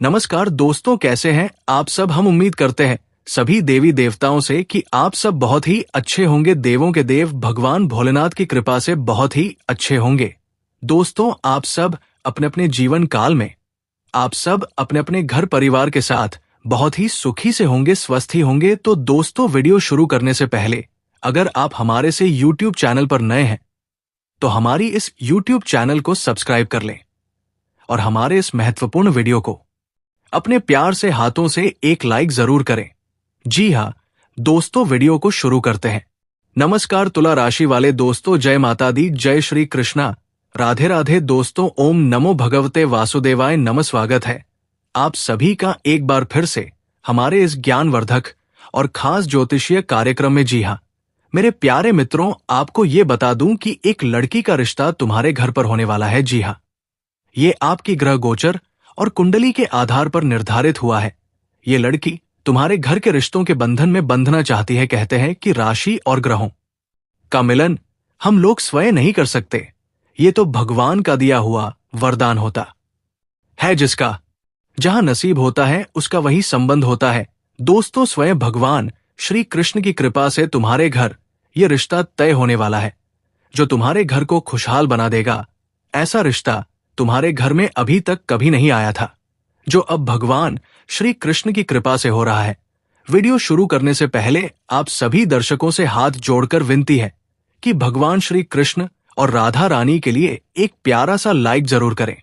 नमस्कार दोस्तों, कैसे हैं आप सब। हम उम्मीद करते हैं सभी देवी देवताओं से कि आप सब बहुत ही अच्छे होंगे। देवों के देव भगवान भोलेनाथ की कृपा से बहुत ही अच्छे होंगे। दोस्तों, आप सब अपने अपने जीवन काल में आप सब अपने अपने घर परिवार के साथ बहुत ही सुखी से होंगे, स्वस्थ ही होंगे। तो दोस्तों, वीडियो शुरू करने से पहले अगर आप हमारे से YouTube चैनल पर नए हैं तो हमारी इस YouTube चैनल को सब्सक्राइब कर लें और हमारे इस महत्वपूर्ण वीडियो को अपने प्यार से हाथों से एक लाइक जरूर करें। जी हाँ दोस्तों, वीडियो को शुरू करते हैं। नमस्कार तुला राशि वाले दोस्तों, जय माता दी, जय श्री कृष्णा, राधे राधे। दोस्तों, ओम नमो भगवते वासुदेवाय नमः। स्वागत है आप सभी का एक बार फिर से हमारे इस ज्ञानवर्धक और खास ज्योतिषीय कार्यक्रम में। जी हाँ मेरे प्यारे मित्रों, आपको ये बता दूं कि एक लड़की का रिश्ता तुम्हारे घर पर होने वाला है। जी हाँ, ये आपकी ग्रह गोचर और कुंडली के आधार पर निर्धारित हुआ है। ये लड़की तुम्हारे घर के रिश्तों के बंधन में बंधना चाहती है। कहते हैं कि राशि और ग्रहों का मिलन हम लोग स्वयं नहीं कर सकते, ये तो भगवान का दिया हुआ वरदान होता है। जिसका जहां नसीब होता है उसका वही संबंध होता है। दोस्तों, स्वयं भगवान श्री कृष्ण की कृपा से तुम्हारे घर ये रिश्ता तय होने वाला है जो तुम्हारे घर को खुशहाल बना देगा। ऐसा रिश्ता तुम्हारे घर में अभी तक कभी नहीं आया था, जो अब भगवान श्री कृष्ण की कृपा से हो रहा है। वीडियो शुरू करने से पहले आप सभी दर्शकों से हाथ जोड़कर विनती है कि भगवान श्री कृष्ण और राधा रानी के लिए एक प्यारा सा लाइक जरूर करें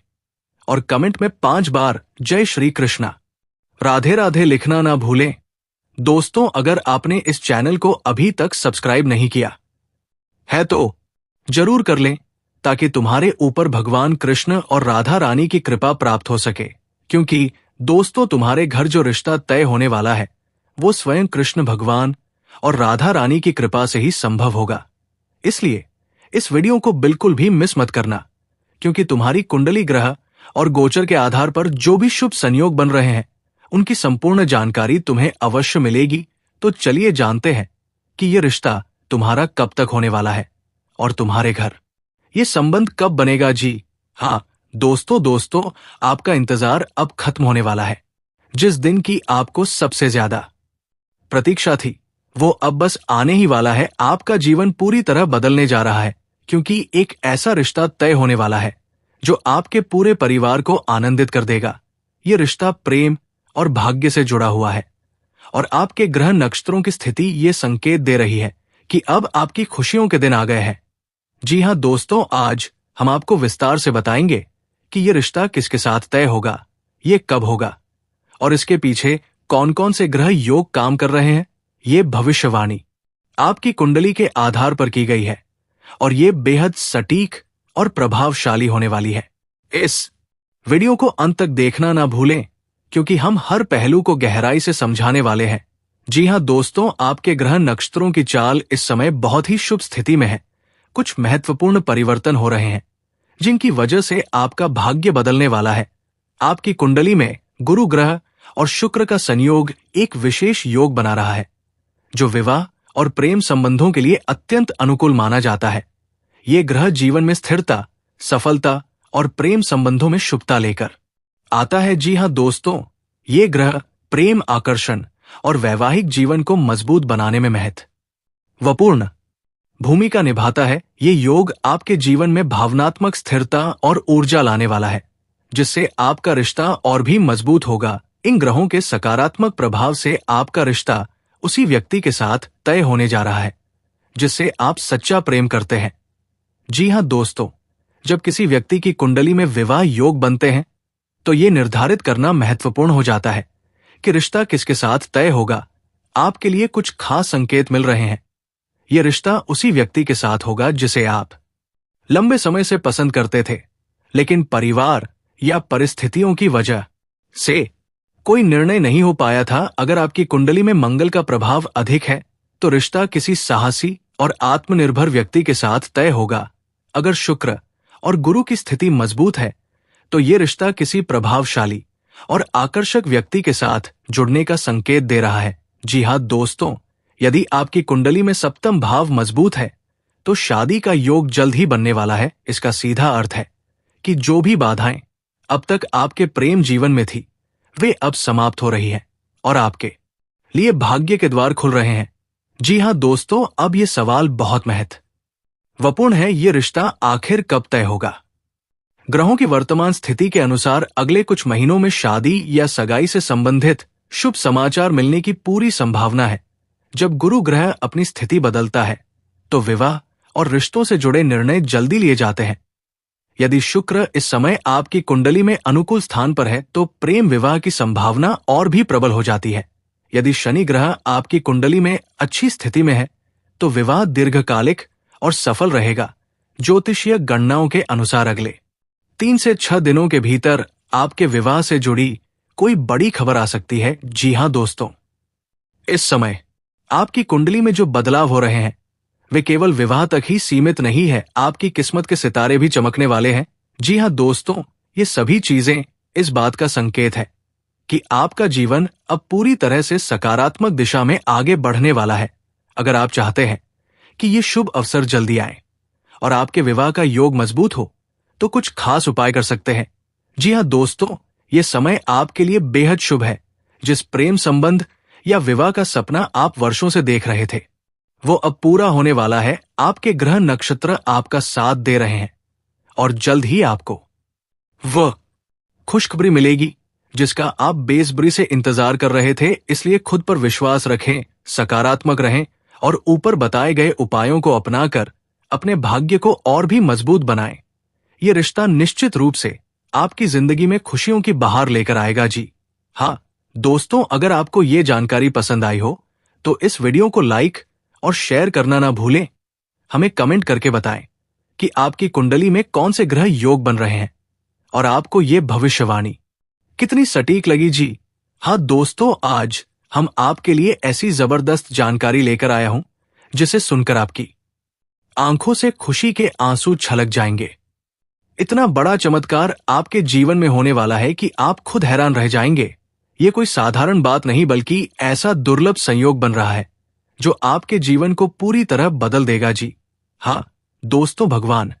और कमेंट में 5 बार जय श्री कृष्णा राधे राधे लिखना ना भूलें। दोस्तों, अगर आपने इस चैनल को अभी तक सब्सक्राइब नहीं किया है तो जरूर कर लें, ताकि तुम्हारे ऊपर भगवान कृष्ण और राधा रानी की कृपा प्राप्त हो सके। क्योंकि दोस्तों, तुम्हारे घर जो रिश्ता तय होने वाला है वो स्वयं कृष्ण भगवान और राधा रानी की कृपा से ही संभव होगा। इसलिए इस वीडियो को बिल्कुल भी मिस मत करना, क्योंकि तुम्हारी कुंडली ग्रह और गोचर के आधार पर जो भी शुभ संयोग बन रहे हैं उनकी संपूर्ण जानकारी तुम्हें अवश्य मिलेगी। तो चलिए जानते हैं कि यह रिश्ता तुम्हारा कब तक होने वाला है और तुम्हारे घर ये संबंध कब बनेगा। जी हाँ दोस्तों, आपका इंतजार अब खत्म होने वाला है। जिस दिन की आपको सबसे ज्यादा प्रतीक्षा थी वो अब बस आने ही वाला है। आपका जीवन पूरी तरह बदलने जा रहा है, क्योंकि एक ऐसा रिश्ता तय होने वाला है जो आपके पूरे परिवार को आनंदित कर देगा। ये रिश्ता प्रेम और भाग्य से जुड़ा हुआ है और आपके ग्रह नक्षत्रों की स्थिति ये संकेत दे रही है कि अब आपकी खुशियों के दिन आ गए हैं। जी हाँ दोस्तों, आज हम आपको विस्तार से बताएंगे कि ये रिश्ता किसके साथ तय होगा, ये कब होगा और इसके पीछे कौन कौन से ग्रह योग काम कर रहे हैं। ये भविष्यवाणी आपकी कुंडली के आधार पर की गई है और ये बेहद सटीक और प्रभावशाली होने वाली है। इस वीडियो को अंत तक देखना ना भूलें, क्योंकि हम हर पहलू को गहराई से समझाने वाले हैं। जी हाँ दोस्तों, आपके ग्रह नक्षत्रों की चाल इस समय बहुत ही शुभ स्थिति में है। कुछ महत्वपूर्ण परिवर्तन हो रहे हैं जिनकी वजह से आपका भाग्य बदलने वाला है। आपकी कुंडली में गुरु ग्रह और शुक्र का संयोग एक विशेष योग बना रहा है जो विवाह और प्रेम संबंधों के लिए अत्यंत अनुकूल माना जाता है। ये ग्रह जीवन में स्थिरता, सफलता और प्रेम संबंधों में शुभता लेकर आता है। जी हाँ दोस्तों, ये ग्रह प्रेम, आकर्षण और वैवाहिक जीवन को मजबूत बनाने में महत्वपूर्ण भूमिका निभाता है। ये योग आपके जीवन में भावनात्मक स्थिरता और ऊर्जा लाने वाला है, जिससे आपका रिश्ता और भी मजबूत होगा। इन ग्रहों के सकारात्मक प्रभाव से आपका रिश्ता उसी व्यक्ति के साथ तय होने जा रहा है जिससे आप सच्चा प्रेम करते हैं। जी हाँ दोस्तों, जब किसी व्यक्ति की कुंडली में विवाह योग बनते हैं तो ये निर्धारित करना महत्वपूर्ण हो जाता है कि रिश्ता किसके साथ तय होगा। आपके लिए कुछ खास संकेत मिल रहे हैं। यह रिश्ता उसी व्यक्ति के साथ होगा जिसे आप लंबे समय से पसंद करते थे, लेकिन परिवार या परिस्थितियों की वजह से कोई निर्णय नहीं हो पाया था। अगर आपकी कुंडली में मंगल का प्रभाव अधिक है तो रिश्ता किसी साहसी और आत्मनिर्भर व्यक्ति के साथ तय होगा। अगर शुक्र और गुरु की स्थिति मजबूत है तो ये रिश्ता किसी प्रभावशाली और आकर्षक व्यक्ति के साथ जुड़ने का संकेत दे रहा है। जी हाँ दोस्तों, यदि आपकी कुंडली में सप्तम भाव मजबूत है तो शादी का योग जल्द ही बनने वाला है। इसका सीधा अर्थ है कि जो भी बाधाएं अब तक आपके प्रेम जीवन में थी वे अब समाप्त हो रही है और आपके लिए भाग्य के द्वार खुल रहे हैं। जी हाँ दोस्तों, अब ये सवाल बहुत महत्वपूर्ण है, ये रिश्ता आखिर कब तय होगा? ग्रहों की वर्तमान स्थिति के अनुसार अगले कुछ महीनों में शादी या सगाई से संबंधित शुभ समाचार मिलने की पूरी संभावना है। जब गुरु ग्रह अपनी स्थिति बदलता है तो विवाह और रिश्तों से जुड़े निर्णय जल्दी लिए जाते हैं। यदि शुक्र इस समय आपकी कुंडली में अनुकूल स्थान पर है तो प्रेम विवाह की संभावना और भी प्रबल हो जाती है। यदि शनि ग्रह आपकी कुंडली में अच्छी स्थिति में है तो विवाह दीर्घकालिक और सफल रहेगा। ज्योतिषीय गणनाओं के अनुसार अगले 3 से 6 दिनों के भीतर आपके विवाह से जुड़ी कोई बड़ी खबर आ सकती है। जी हाँ दोस्तों, इस समय आपकी कुंडली में जो बदलाव हो रहे हैं वे केवल विवाह तक ही सीमित नहीं है, आपकी किस्मत के सितारे भी चमकने वाले हैं। जी हाँ दोस्तों, ये सभी चीजें इस बात का संकेत है कि आपका जीवन अब पूरी तरह से सकारात्मक दिशा में आगे बढ़ने वाला है। अगर आप चाहते हैं कि ये शुभ अवसर जल्दी आए और आपके विवाह का योग मजबूत हो तो कुछ खास उपाय कर सकते हैं। जी हाँ दोस्तों, ये समय आपके लिए बेहद शुभ है। जिस प्रेम संबंध या विवाह का सपना आप वर्षों से देख रहे थे वो अब पूरा होने वाला है। आपके ग्रह नक्षत्र आपका साथ दे रहे हैं और जल्द ही आपको वह खुशखबरी मिलेगी जिसका आप बेसब्री से इंतजार कर रहे थे। इसलिए खुद पर विश्वास रखें, सकारात्मक रहें और ऊपर बताए गए उपायों को अपनाकर अपने भाग्य को और भी मजबूत बनाएं। ये रिश्ता निश्चित रूप से आपकी जिंदगी में खुशियों की बहार लेकर आएगा। जी हाँ दोस्तों, अगर आपको ये जानकारी पसंद आई हो तो इस वीडियो को लाइक और शेयर करना ना भूलें। हमें कमेंट करके बताएं कि आपकी कुंडली में कौन से ग्रह योग बन रहे हैं और आपको ये भविष्यवाणी कितनी सटीक लगी। जी हाँ दोस्तों, आज हम आपके लिए ऐसी जबरदस्त जानकारी लेकर आया हूं जिसे सुनकर आपकी आंखों से खुशी के आंसू छलक जाएंगे। इतना बड़ा चमत्कार आपके जीवन में होने वाला है कि आप खुद हैरान रह जाएंगे। ये कोई साधारण बात नहीं बल्कि ऐसा दुर्लभ संयोग बन रहा है जो आपके जीवन को पूरी तरह बदल देगा। जी हाँ दोस्तों, भगवान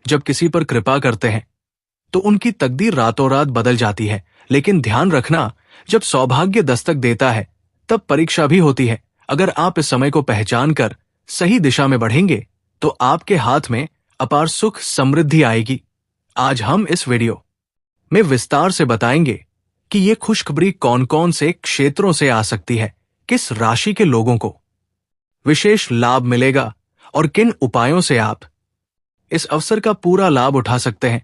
जब किसी पर कृपा करते हैं तो उनकी तकदीर रातों रात बदल जाती है। लेकिन ध्यान रखना, जब सौभाग्य दस्तक देता है तब परीक्षा भी होती है। अगर आप इस समय को पहचान कर सही दिशा में बढ़ेंगे तो आपके हाथ में अपार सुख समृद्धि आएगी। आज हम इस वीडियो में विस्तार से बताएंगे कि ये खुशखबरी कौन कौन से क्षेत्रों से आ सकती है, किस राशि के लोगों को विशेष लाभ मिलेगा और किन उपायों से आप इस अवसर का पूरा लाभ उठा सकते हैं।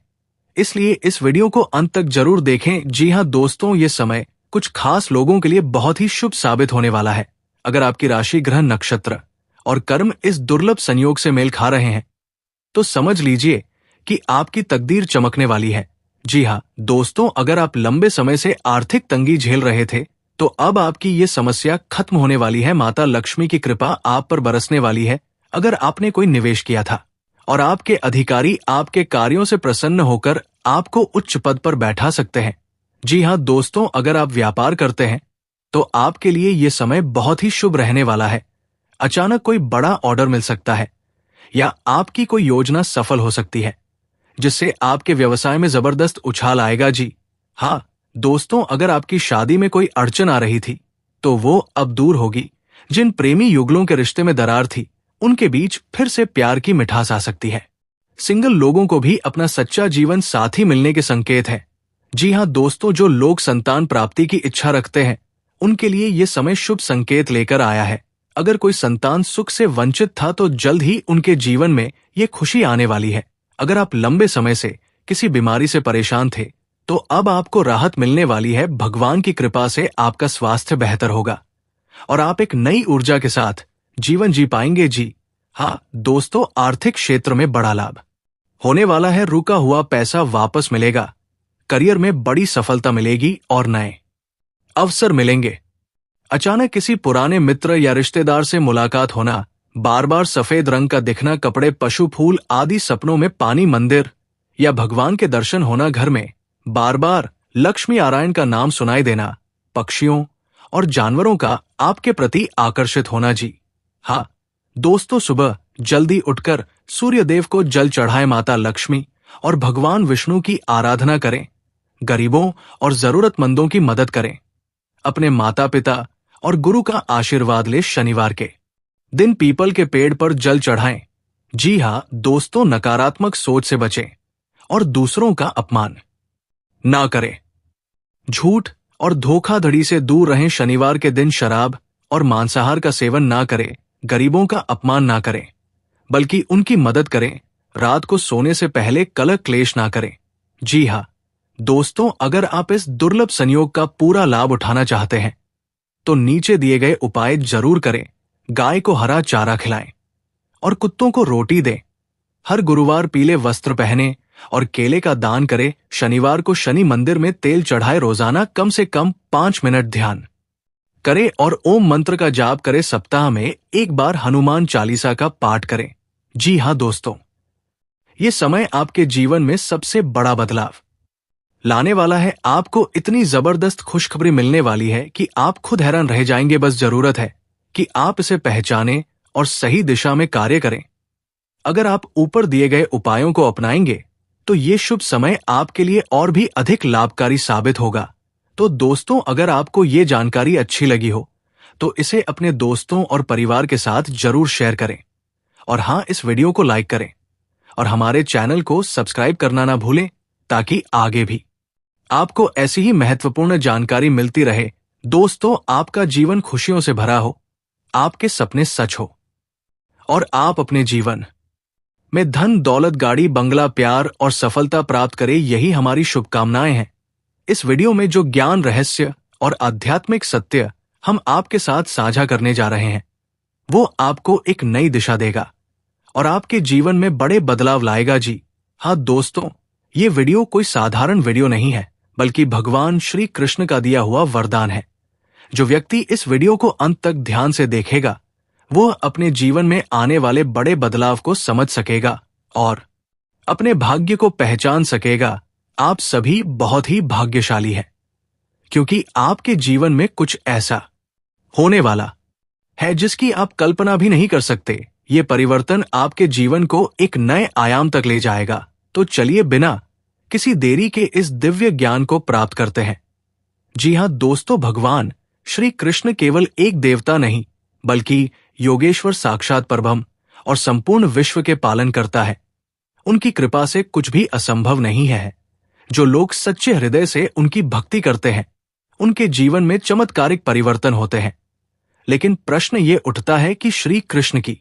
इसलिए इस वीडियो को अंत तक जरूर देखें। जी हाँ दोस्तों, ये समय कुछ खास लोगों के लिए बहुत ही शुभ साबित होने वाला है। अगर आपकी राशि, ग्रह, नक्षत्र और कर्म इस दुर्लभ संयोग से मेल खा रहे हैं तो समझ लीजिए कि आपकी तकदीर चमकने वाली है। जी हाँ दोस्तों, अगर आप लंबे समय से आर्थिक तंगी झेल रहे थे तो अब आपकी ये समस्या खत्म होने वाली है। माता लक्ष्मी की कृपा आप पर बरसने वाली है। अगर आपने कोई निवेश किया था और आपके अधिकारी आपके कार्यों से प्रसन्न होकर आपको उच्च पद पर बैठा सकते हैं। जी हाँ दोस्तों, अगर आप व्यापार करते हैं तो आपके लिए ये समय बहुत ही शुभ रहने वाला है। अचानक कोई बड़ा ऑर्डर मिल सकता है या आपकी कोई योजना सफल हो सकती है जिससे आपके व्यवसाय में जबरदस्त उछाल आएगा। जी हाँ दोस्तों, अगर आपकी शादी में कोई अड़चन आ रही थी तो वो अब दूर होगी। जिन प्रेमी युगलों के रिश्ते में दरार थी उनके बीच फिर से प्यार की मिठास आ सकती है। सिंगल लोगों को भी अपना सच्चा जीवन साथी मिलने के संकेत है। जी हाँ दोस्तों, जो लोग संतान प्राप्ति की इच्छा रखते हैं उनके लिए ये समय शुभ संकेत लेकर आया है। अगर कोई संतान सुख से वंचित था तो जल्द ही उनके जीवन में ये खुशी आने वाली है। अगर आप लंबे समय से किसी बीमारी से परेशान थे तो अब आपको राहत मिलने वाली है। भगवान की कृपा से आपका स्वास्थ्य बेहतर होगा और आप एक नई ऊर्जा के साथ जीवन जी पाएंगे। जी हाँ दोस्तों, आर्थिक क्षेत्र में बड़ा लाभ होने वाला है। रुका हुआ पैसा वापस मिलेगा, करियर में बड़ी सफलता मिलेगी और नए अवसर मिलेंगे। अचानक किसी पुराने मित्र या रिश्तेदार से मुलाकात होना, बार बार सफेद रंग का दिखना, कपड़े, पशु, फूल आदि सपनों में पानी, मंदिर या भगवान के दर्शन होना, घर में बार बार लक्ष्मी नारायण का नाम सुनाई देना, पक्षियों और जानवरों का आपके प्रति आकर्षित होना। जी हाँ दोस्तों, सुबह जल्दी उठकर सूर्य देव को जल चढ़ाएं, माता लक्ष्मी और भगवान विष्णु की आराधना करें। गरीबों और जरूरतमंदों की मदद करें। अपने माता पिता और गुरु का आशीर्वाद ले शनिवार के दिन पीपल के पेड़ पर जल चढ़ाएं। जी हाँ दोस्तों, नकारात्मक सोच से बचें और दूसरों का अपमान ना करें। झूठ और धोखाधड़ी से दूर रहें। शनिवार के दिन शराब और मांसाहार का सेवन ना करें। गरीबों का अपमान ना करें, बल्कि उनकी मदद करें। रात को सोने से पहले कलह क्लेश ना करें। जी हाँ दोस्तों, अगर आप इस दुर्लभ संयोग का पूरा लाभ उठाना चाहते हैं तो नीचे दिए गए उपाय जरूर करें। गाय को हरा चारा खिलाएं और कुत्तों को रोटी दें। हर गुरुवार पीले वस्त्र पहने और केले का दान करें। शनिवार को शनि मंदिर में तेल चढ़ाए। रोजाना कम से कम 5 मिनट ध्यान करें और ओम मंत्र का जाप करें। सप्ताह में एक बार हनुमान चालीसा का पाठ करें। जी हाँ दोस्तों, ये समय आपके जीवन में सबसे बड़ा बदलाव लाने वाला है। आपको इतनी जबरदस्त खुशखबरी मिलने वाली है कि आप खुद हैरान रह जाएंगे। बस जरूरत है कि आप इसे पहचानें और सही दिशा में कार्य करें। अगर आप ऊपर दिए गए उपायों को अपनाएंगे तो ये शुभ समय आपके लिए और भी अधिक लाभकारी साबित होगा। तो दोस्तों, अगर आपको ये जानकारी अच्छी लगी हो तो इसे अपने दोस्तों और परिवार के साथ जरूर शेयर करें। और हाँ, इस वीडियो को लाइक करें और हमारे चैनल को सब्सक्राइब करना ना भूलें, ताकि आगे भी आपको ऐसी ही महत्वपूर्ण जानकारी मिलती रहे। दोस्तों, आपका जीवन खुशियों से भरा हो, आपके सपने सच हो और आप अपने जीवन में धन दौलत गाड़ी बंगला प्यार और सफलता प्राप्त करें, यही हमारी शुभकामनाएं हैं। इस वीडियो में जो ज्ञान रहस्य और आध्यात्मिक सत्य हम आपके साथ साझा करने जा रहे हैं वो आपको एक नई दिशा देगा और आपके जीवन में बड़े बदलाव लाएगा। जी हाँ दोस्तों, ये वीडियो कोई साधारण वीडियो नहीं है, बल्कि भगवान श्री कृष्ण का दिया हुआ वरदान है। जो व्यक्ति इस वीडियो को अंत तक ध्यान से देखेगा वो अपने जीवन में आने वाले बड़े बदलाव को समझ सकेगा और अपने भाग्य को पहचान सकेगा। आप सभी बहुत ही भाग्यशाली हैं, क्योंकि आपके जीवन में कुछ ऐसा होने वाला है जिसकी आप कल्पना भी नहीं कर सकते। ये परिवर्तन आपके जीवन को एक नए आयाम तक ले जाएगा। तो चलिए बिना किसी देरी के इस दिव्य ज्ञान को प्राप्त करते हैं। जी हाँ दोस्तों, भगवान श्री कृष्ण केवल एक देवता नहीं, बल्कि योगेश्वर साक्षात परब्रह्म और संपूर्ण विश्व के पालन करता है। उनकी कृपा से कुछ भी असंभव नहीं है। जो लोग सच्चे हृदय से उनकी भक्ति करते हैं उनके जीवन में चमत्कारिक परिवर्तन होते हैं। लेकिन प्रश्न ये उठता है कि श्री कृष्ण की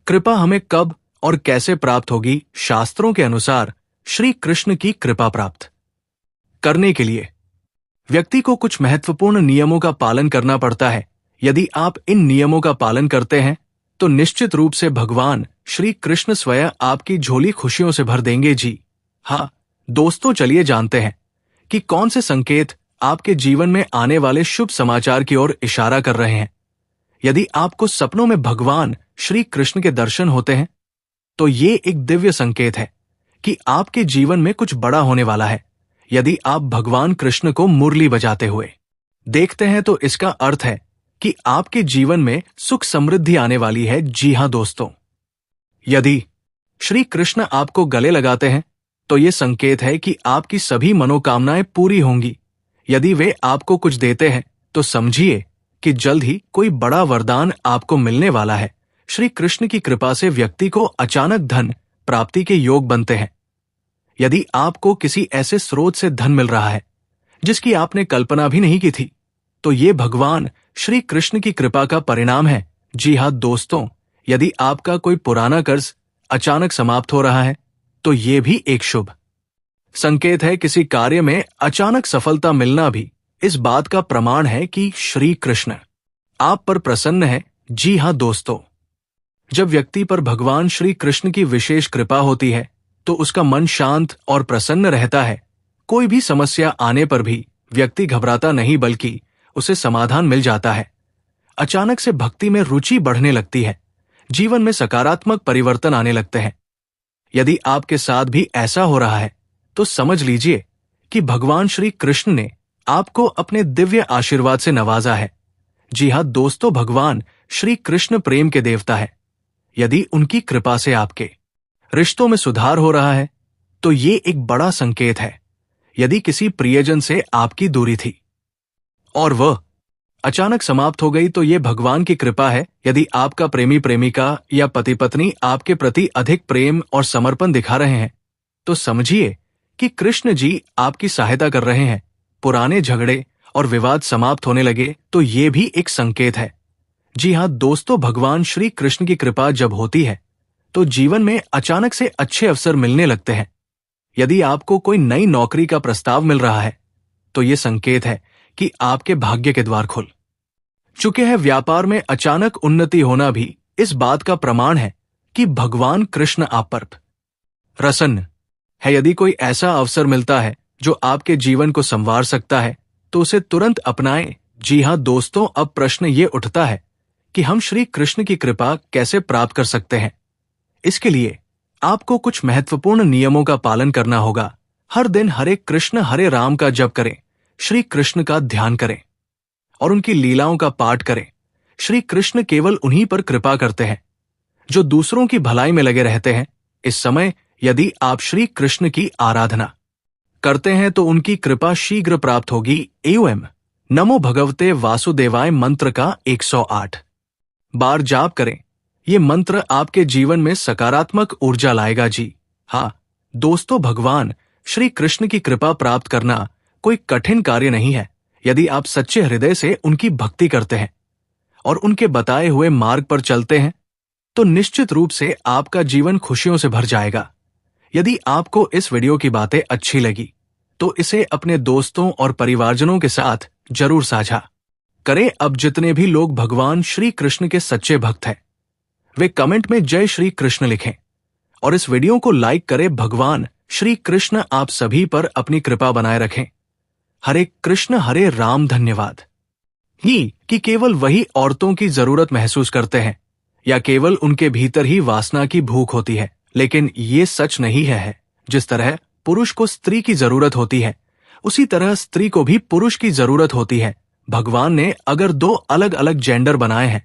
कृपा हमें कब और कैसे प्राप्त होगी। शास्त्रों के अनुसार श्री कृष्ण की कृपा प्राप्त करने के लिए व्यक्ति को कुछ महत्वपूर्ण नियमों का पालन करना पड़ता है। यदि आप इन नियमों का पालन करते हैं तो निश्चित रूप से भगवान श्री कृष्ण स्वयं आपकी झोली खुशियों से भर देंगे। जी हाँ दोस्तों, चलिए जानते हैं कि कौन से संकेत आपके जीवन में आने वाले शुभ समाचार की ओर इशारा कर रहे हैं। यदि आपको सपनों में भगवान श्री कृष्ण के दर्शन होते हैं तो ये एक दिव्य संकेत है कि आपके जीवन में कुछ बड़ा होने वाला है। यदि आप भगवान कृष्ण को मुरली बजाते हुए देखते हैं तो इसका अर्थ है कि आपके जीवन में सुख समृद्धि आने वाली है। जी हाँ दोस्तों, यदि श्री कृष्ण आपको गले लगाते हैं तो ये संकेत है कि आपकी सभी मनोकामनाएं पूरी होंगी। यदि वे आपको कुछ देते हैं तो समझिए कि जल्द ही कोई बड़ा वरदान आपको मिलने वाला है। श्री कृष्ण की कृपा से व्यक्ति को अचानक धन प्राप्ति के योग बनते हैं। यदि आपको किसी ऐसे स्रोत से धन मिल रहा है जिसकी आपने कल्पना भी नहीं की थी तो ये भगवान श्री कृष्ण की कृपा का परिणाम है। जी हाँ दोस्तों, यदि आपका कोई पुराना कर्ज अचानक समाप्त हो रहा है तो ये भी एक शुभ संकेत है। किसी कार्य में अचानक सफलता मिलना भी इस बात का प्रमाण है कि श्री कृष्ण आप पर प्रसन्न है। जी हाँ दोस्तों, जब व्यक्ति पर भगवान श्री कृष्ण की विशेष कृपा होती है तो उसका मन शांत और प्रसन्न रहता है। कोई भी समस्या आने पर भी व्यक्ति घबराता नहीं, बल्कि उसे समाधान मिल जाता है। अचानक से भक्ति में रुचि बढ़ने लगती है। जीवन में सकारात्मक परिवर्तन आने लगते हैं। यदि आपके साथ भी ऐसा हो रहा है तो समझ लीजिए कि भगवान श्री कृष्ण ने आपको अपने दिव्य आशीर्वाद से नवाजा है। जी हाँ दोस्तों, भगवान श्री कृष्ण प्रेम के देवता है। यदि उनकी कृपा से आपके रिश्तों में सुधार हो रहा है तो ये एक बड़ा संकेत है। यदि किसी प्रियजन से आपकी दूरी थी और वह अचानक समाप्त हो गई, तो ये भगवान की कृपा है। यदि आपका प्रेमी प्रेमिका या पति पत्नी आपके प्रति अधिक प्रेम और समर्पण दिखा रहे हैं, तो समझिए कि कृष्ण जी आपकी सहायता कर रहे हैं। पुराने झगड़े और विवाद समाप्त होने लगे तो ये भी एक संकेत है। जी हाँ दोस्तों, भगवान श्री कृष्ण की कृपा जब होती है तो जीवन में अचानक से अच्छे अवसर मिलने लगते हैं। यदि आपको कोई नई नौकरी का प्रस्ताव मिल रहा है तो ये संकेत है कि आपके भाग्य के द्वार खुल चुके हैं। व्यापार में अचानक उन्नति होना भी इस बात का प्रमाण है कि भगवान कृष्ण आप पर प्रसन्न है। यदि कोई ऐसा अवसर मिलता है जो आपके जीवन को संवार सकता है तो उसे तुरंत अपनाएं। जी हाँ दोस्तों, अब प्रश्न ये उठता है कि हम श्री कृष्ण की कृपा कैसे प्राप्त कर सकते हैं। इसके लिए आपको कुछ महत्वपूर्ण नियमों का पालन करना होगा। हर दिन हरे कृष्ण हरे राम का जप करें, श्री कृष्ण का ध्यान करें और उनकी लीलाओं का पाठ करें। श्री कृष्ण केवल उन्हीं पर कृपा करते हैं जो दूसरों की भलाई में लगे रहते हैं। इस समय यदि आप श्री कृष्ण की आराधना करते हैं तो उनकी कृपा शीघ्र प्राप्त होगी। एवं नमो भगवते वासुदेवाय मंत्र का 108 बार जाप करें। ये मंत्र आपके जीवन में सकारात्मक ऊर्जा लाएगा। जी हाँ दोस्तों, भगवान श्री कृष्ण की कृपा प्राप्त करना कोई कठिन कार्य नहीं है। यदि आप सच्चे हृदय से उनकी भक्ति करते हैं और उनके बताए हुए मार्ग पर चलते हैं तो निश्चित रूप से आपका जीवन खुशियों से भर जाएगा। यदि आपको इस वीडियो की बातें अच्छी लगी तो इसे अपने दोस्तों और परिवारजनों के साथ जरूर साझा करें। अब जितने भी लोग भगवान श्री कृष्ण के सच्चे भक्त हैं वे कमेंट में जय श्री कृष्ण लिखें और इस वीडियो को लाइक करें। भगवान श्री कृष्ण आप सभी पर अपनी कृपा बनाए रखें। हरे कृष्ण हरे राम। धन्यवाद। ही कि केवल वही औरतों की जरूरत महसूस करते हैं या केवल उनके भीतर ही वासना की भूख होती है, लेकिन ये सच नहीं है। जिस तरह पुरुष को स्त्री की जरूरत होती है उसी तरह स्त्री को भी पुरुष की जरूरत होती है। भगवान ने अगर दो अलग अलग जेंडर बनाए हैं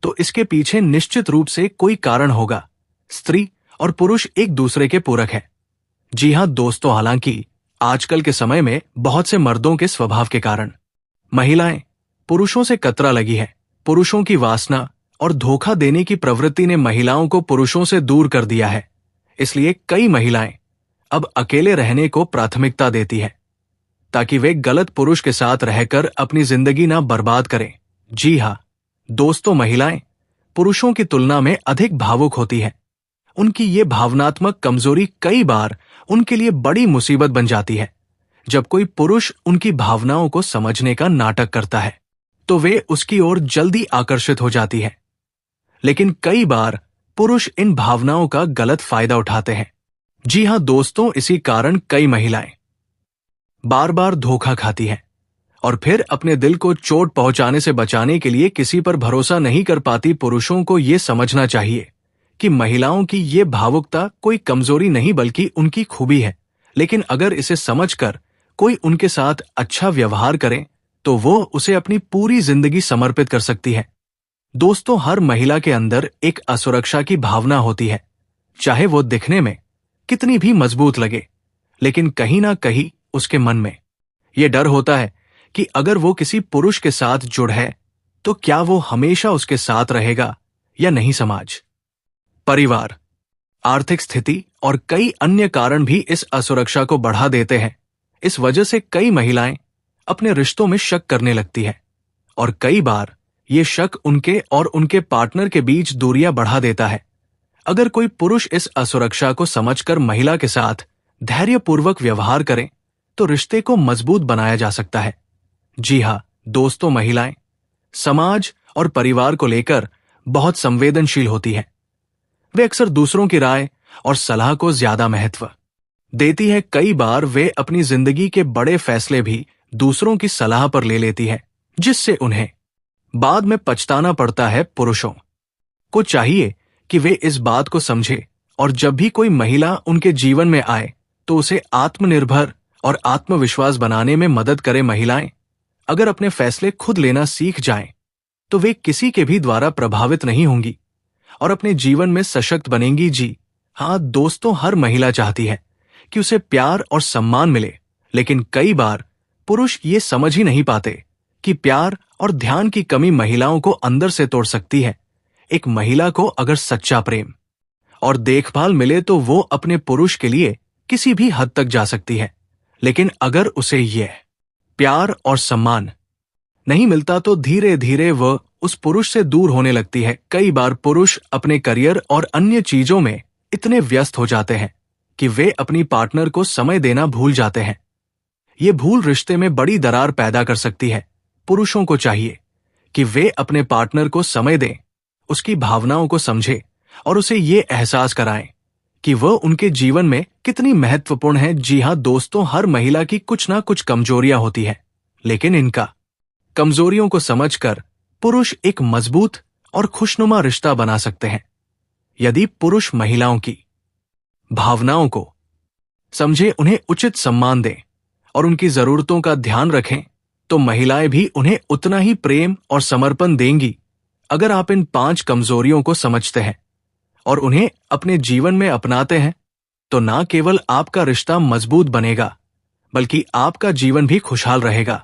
तो इसके पीछे निश्चित रूप से कोई कारण होगा। स्त्री और पुरुष एक दूसरे के पूरक हैं। जी हाँ दोस्तों, हालांकि आजकल के समय में बहुत से मर्दों के स्वभाव के कारण महिलाएं पुरुषों से कतरा लगी है। पुरुषों की वासना और धोखा देने की प्रवृत्ति ने महिलाओं को पुरुषों से दूर कर दिया है। इसलिए कई महिलाएं अब अकेले रहने को प्राथमिकता देती है ताकि वे गलत पुरुष के साथ रहकर अपनी जिंदगी ना बर्बाद करें। जी हाँ दोस्तों, महिलाएं पुरुषों की तुलना में अधिक भावुक होती हैं। उनकी ये भावनात्मक कमजोरी कई बार उनके लिए बड़ी मुसीबत बन जाती है। जब कोई पुरुष उनकी भावनाओं को समझने का नाटक करता है तो वे उसकी ओर जल्दी आकर्षित हो जाती है, लेकिन कई बार पुरुष इन भावनाओं का गलत फायदा उठाते हैं। जी हाँ दोस्तों, इसी कारण कई महिलाएं बार बार धोखा खाती हैं और फिर अपने दिल को चोट पहुंचाने से बचाने के लिए किसी पर भरोसा नहीं कर पाती। पुरुषों को ये समझना चाहिए कि महिलाओं की ये भावुकता कोई कमजोरी नहीं बल्कि उनकी खूबी है, लेकिन अगर इसे समझकर कोई उनके साथ अच्छा व्यवहार करे तो वो उसे अपनी पूरी जिंदगी समर्पित कर सकती है। दोस्तों, हर महिला के अंदर एक असुरक्षा की भावना होती है, चाहे वो दिखने में कितनी भी मजबूत लगे, लेकिन कहीं ना कहीं उसके मन में ये डर होता है कि अगर वो किसी पुरुष के साथ जुड़ है तो क्या वो हमेशा उसके साथ रहेगा या नहीं। समाज, परिवार, आर्थिक स्थिति और कई अन्य कारण भी इस असुरक्षा को बढ़ा देते हैं। इस वजह से कई महिलाएं अपने रिश्तों में शक करने लगती है और कई बार ये शक उनके और उनके पार्टनर के बीच दूरियां बढ़ा देता है। अगर कोई पुरुष इस असुरक्षा को समझकर महिला के साथ धैर्यपूर्वक व्यवहार करे तो रिश्ते को मजबूत बनाया जा सकता है। जी हाँ दोस्तों, महिलाएं समाज और परिवार को लेकर बहुत संवेदनशील होती हैं। वे अक्सर दूसरों की राय और सलाह को ज्यादा महत्व देती है। कई बार वे अपनी जिंदगी के बड़े फैसले भी दूसरों की सलाह पर ले लेती है, जिससे उन्हें बाद में पछताना पड़ता है। पुरुषों को चाहिए कि वे इस बात को समझे और जब भी कोई महिला उनके जीवन में आए तो उसे आत्मनिर्भर और आत्मविश्वास बनाने में मदद करे। महिलाएं अगर अपने फैसले खुद लेना सीख जाएं तो वे किसी के भी द्वारा प्रभावित नहीं होंगी और अपने जीवन में सशक्त बनेंगी। जी हाँ दोस्तों, हर महिला चाहती है कि उसे प्यार और सम्मान मिले, लेकिन कई बार पुरुष ये समझ ही नहीं पाते कि प्यार और ध्यान की कमी महिलाओं को अंदर से तोड़ सकती है। एक महिला को अगर सच्चा प्रेम और देखभाल मिले तो वो अपने पुरुष के लिए किसी भी हद तक जा सकती है, लेकिन अगर उसे यह प्यार और सम्मान नहीं मिलता तो धीरे धीरे वह उस पुरुष से दूर होने लगती है। कई बार पुरुष अपने करियर और अन्य चीजों में इतने व्यस्त हो जाते हैं कि वे अपनी पार्टनर को समय देना भूल जाते हैं। ये भूल रिश्ते में बड़ी दरार पैदा कर सकती है। पुरुषों को चाहिए कि वे अपने पार्टनर को समय दें, उसकी भावनाओं को समझें और उसे ये एहसास कराएं कि वह उनके जीवन में कितनी महत्वपूर्ण है। जी हाँ दोस्तों, हर महिला की कुछ ना कुछ कमजोरियां होती है, लेकिन इनका कमजोरियों को समझकर पुरुष एक मजबूत और खुशनुमा रिश्ता बना सकते हैं। यदि पुरुष महिलाओं की भावनाओं को समझे, उन्हें उचित सम्मान दें और उनकी जरूरतों का ध्यान रखें, तो महिलाएं भी उन्हें उतना ही प्रेम और समर्पण देंगी। अगर आप इन 5 कमजोरियों को समझते हैं और उन्हें अपने जीवन में अपनाते हैं, तो ना केवल आपका रिश्ता मजबूत बनेगा, बल्कि आपका जीवन भी खुशहाल रहेगा।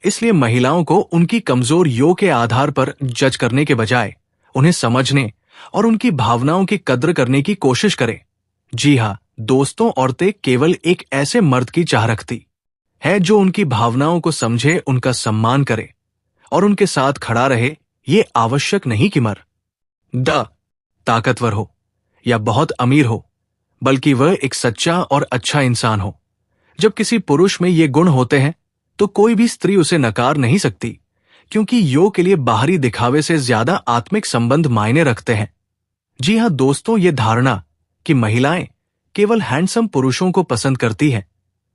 इसलिए महिलाओं को उनकी कमजोर यों के आधार पर जज करने के बजाय उन्हें समझने और उनकी भावनाओं की कद्र करने की कोशिश करें। जी हाँ दोस्तों, औरतें केवल एक ऐसे मर्द की चाह रखती है जो उनकी भावनाओं को समझे, उनका सम्मान करे और उनके साथ खड़ा रहे। ये आवश्यक नहीं कि मर्द ताकतवर हो या बहुत अमीर हो, बल्कि वह एक सच्चा और अच्छा इंसान हो। जब किसी पुरुष में ये गुण होते हैं तो कोई भी स्त्री उसे नकार नहीं सकती, क्योंकि योग के लिए बाहरी दिखावे से ज्यादा आत्मिक संबंध मायने रखते हैं। जी हाँ दोस्तों, ये धारणा कि महिलाएं केवल हैंडसम पुरुषों को पसंद करती हैं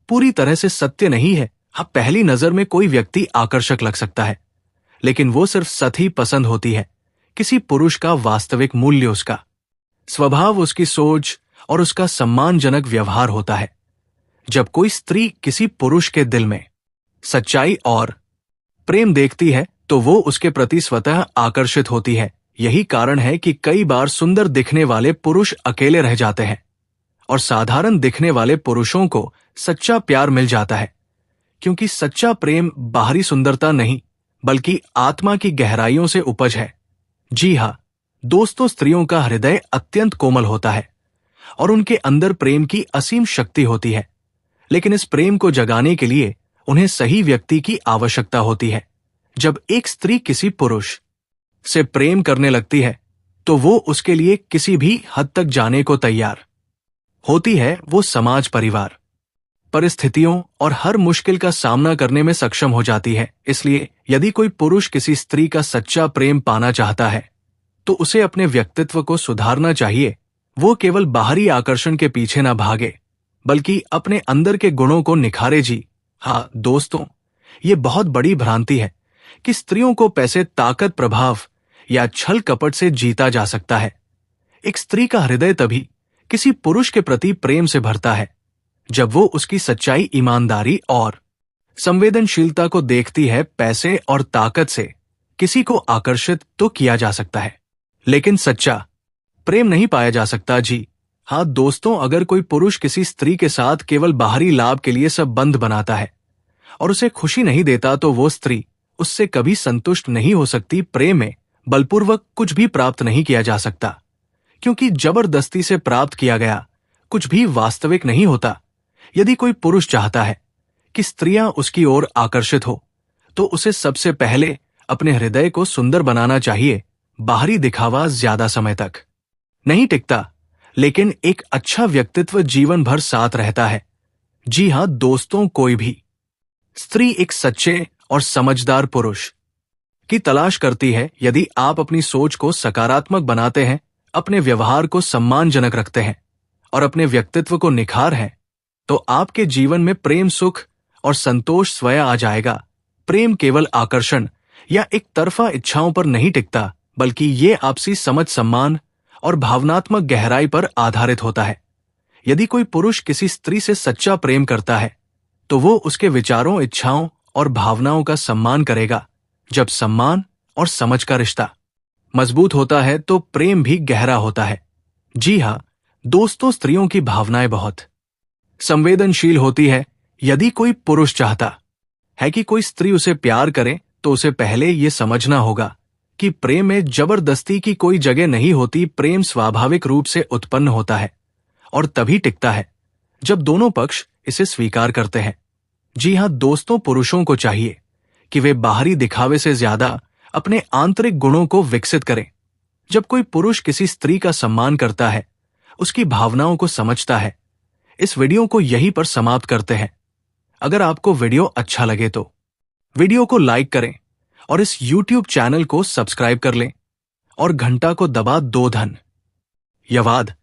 पूरी तरह से सत्य नहीं है। हाँ, पहली नजर में कोई व्यक्ति आकर्षक लग सकता है, लेकिन वो सिर्फ सतही पसंद होती है। किसी पुरुष का वास्तविक मूल्य उसका स्वभाव, उसकी सोच और उसका सम्मानजनक व्यवहार होता है। जब कोई स्त्री किसी पुरुष के दिल में सच्चाई और प्रेम देखती है तो वो उसके प्रति स्वतः आकर्षित होती है। यही कारण है कि कई बार सुंदर दिखने वाले पुरुष अकेले रह जाते हैं और साधारण दिखने वाले पुरुषों को सच्चा प्यार मिल जाता है, क्योंकि सच्चा प्रेम बाहरी सुंदरता नहीं बल्कि आत्मा की गहराइयों से उपज है। जी हाँ दोस्तों, स्त्रियों का हृदय अत्यंत कोमल होता है और उनके अंदर प्रेम की असीम शक्ति होती है, लेकिन इस प्रेम को जगाने के लिए उन्हें सही व्यक्ति की आवश्यकता होती है। जब एक स्त्री किसी पुरुष से प्रेम करने लगती है तो वो उसके लिए किसी भी हद तक जाने को तैयार होती है। वो समाज, परिवार, परिस्थितियों और हर मुश्किल का सामना करने में सक्षम हो जाती है। इसलिए यदि कोई पुरुष किसी स्त्री का सच्चा प्रेम पाना चाहता है तो उसे अपने व्यक्तित्व को सुधारना चाहिए। वो केवल बाहरी आकर्षण के पीछे ना भागे, बल्कि अपने अंदर के गुणों को निखारे। जी हाँ दोस्तों, ये बहुत बड़ी भ्रांति है कि स्त्रियों को पैसे, ताकत, प्रभाव या छल कपट से जीता जा सकता है। एक स्त्री का हृदय तभी किसी पुरुष के प्रति प्रेम से भरता है जब वो उसकी सच्चाई, ईमानदारी और संवेदनशीलता को देखती है। पैसे और ताकत से किसी को आकर्षित तो किया जा सकता है, लेकिन सच्चा प्रेम नहीं पाया जा सकता। जी हाँ दोस्तों, अगर कोई पुरुष किसी स्त्री के साथ केवल बाहरी लाभ के लिए संबंध बनाता है और उसे खुशी नहीं देता तो वो स्त्री उससे कभी संतुष्ट नहीं हो सकती। प्रेम में बलपूर्वक कुछ भी प्राप्त नहीं किया जा सकता, क्योंकि जबरदस्ती से प्राप्त किया गया कुछ भी वास्तविक नहीं होता। यदि कोई पुरुष चाहता है कि स्त्रियां उसकी ओर आकर्षित हो तो उसे सबसे पहले अपने हृदय को सुंदर बनाना चाहिए। बाहरी दिखावा ज्यादा समय तक नहीं टिकता, लेकिन एक अच्छा व्यक्तित्व जीवन भर साथ रहता है। जी हाँ दोस्तों, कोई भी स्त्री एक सच्चे और समझदार पुरुष की तलाश करती है। यदि आप अपनी सोच को सकारात्मक बनाते हैं, अपने व्यवहार को सम्मानजनक रखते हैं और अपने व्यक्तित्व को निखार हैं, तो आपके जीवन में प्रेम, सुख और संतोष स्वयं आ जाएगा। प्रेम केवल आकर्षण या एक तरफा इच्छाओं पर नहीं टिकता, बल्कि ये आपसी समझ, सम्मान और भावनात्मक गहराई पर आधारित होता है। यदि कोई पुरुष किसी स्त्री से सच्चा प्रेम करता है तो वो उसके विचारों, इच्छाओं और भावनाओं का सम्मान करेगा। जब सम्मान और समझ का रिश्ता मजबूत होता है तो प्रेम भी गहरा होता है। जी हाँ दोस्तों, स्त्रियों की भावनाएं बहुत संवेदनशील होती है। यदि कोई पुरुष चाहता है कि कोई स्त्री उसे प्यार करे तो उसे पहले ये समझना होगा कि प्रेम में जबरदस्ती की कोई जगह नहीं होती। प्रेम स्वाभाविक रूप से उत्पन्न होता है और तभी टिकता है जब दोनों पक्ष इसे स्वीकार करते हैं। जी हां दोस्तों, पुरुषों को चाहिए कि वे बाहरी दिखावे से ज्यादा अपने आंतरिक गुणों को विकसित करें। जब कोई पुरुष किसी स्त्री का सम्मान करता है, उसकी भावनाओं को समझता है। इस वीडियो को यहीं पर समाप्त करते हैं। अगर आपको वीडियो अच्छा लगे तो वीडियो को लाइक करें और इस YouTube चैनल को सब्सक्राइब कर लें और घंटा को दबा दो। धन्यवाद।